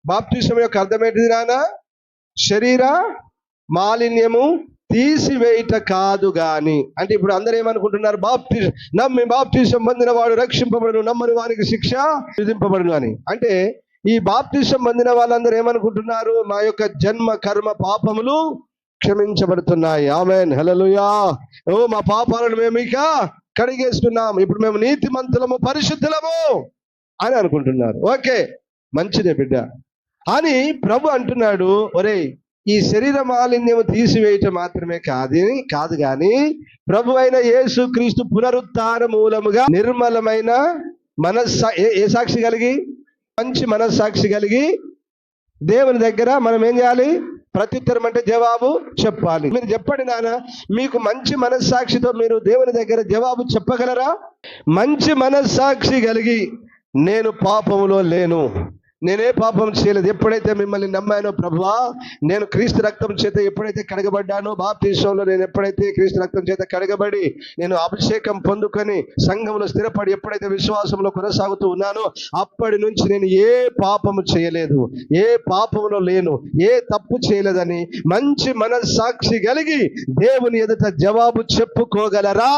బాప్తిసం యొక్క అర్థం ఏంటిది నాన్న? శరీర మాలిన్యము తీసివేయట కాదు గాని. అంటే ఇప్పుడు అందరూ ఏమనుకుంటున్నారు? నమ్మి బాప్తిసం పొందిన వాడు రక్షింపబడును, నమ్మని వారికి శిక్ష విధింపబడును అని. అంటే ఈ బాప్తిసం పొందిన వాళ్ళందరూ ఏమనుకుంటున్నారు? మా యొక్క జన్మ కర్మ పాపములు క్షమించబడుతున్నాయి. ఆమేన్, హల్లెలూయా. మా పాపాలను మేము ఇక కడిగేస్తున్నాం, ఇప్పుడు మేము నీతిమంతులము, పరిశుద్ధులము అని అనుకుంటున్నారు. ఓకే, మంచిదే బిడ్డ అని ప్రభు అంటున్నాడు. ఒరేయ్, ఈ శరీర మాలిన్యము తీసివేయటం మాత్రమే కాదు కానీ ప్రభు అయిన యేసు క్రీస్తు పునరుత్థాన మూలముగా నిర్మలమైన ఏ సాక్షి కలిగి, మంచి మనస్సాక్షి కలిగి దేవుని దగ్గర మనం ఏం చేయాలి? ప్రత్యుత్తరం అంటే జవాబు చెప్పాలి. మీరు చెప్పండి నాన్న, మీకు మంచి మనస్సాక్షితో మీరు దేవుని దగ్గర జవాబు చెప్పగలరా? మంచి మనస్సాక్షి కలిగి నేను పాపములో లేను, నేనే పాపం చేయలేదు, ఎప్పుడైతే మిమ్మల్ని నమ్మానో ప్రభువా, నేను క్రీస్తు రక్తం చేత ఎప్పుడైతే కడగబడ్డానో, బాప్తిసంలో నేను ఎప్పుడైతే క్రీస్తు రక్తం చేత కడగబడి నేను అభిషేకం పొందుకొని సంఘంలో స్థిరపడి ఎప్పుడైతే విశ్వాసంలో కొనసాగుతూ ఉన్నానో, అప్పటి నుంచి నేను ఏ పాపము చేయలేదు, ఏ పాపములో లేను, ఏ తప్పు చేయలేదని మంచి మనస్సాక్షి కలిగి దేవుని ఎదుట జవాబు చెప్పుకోగలరా?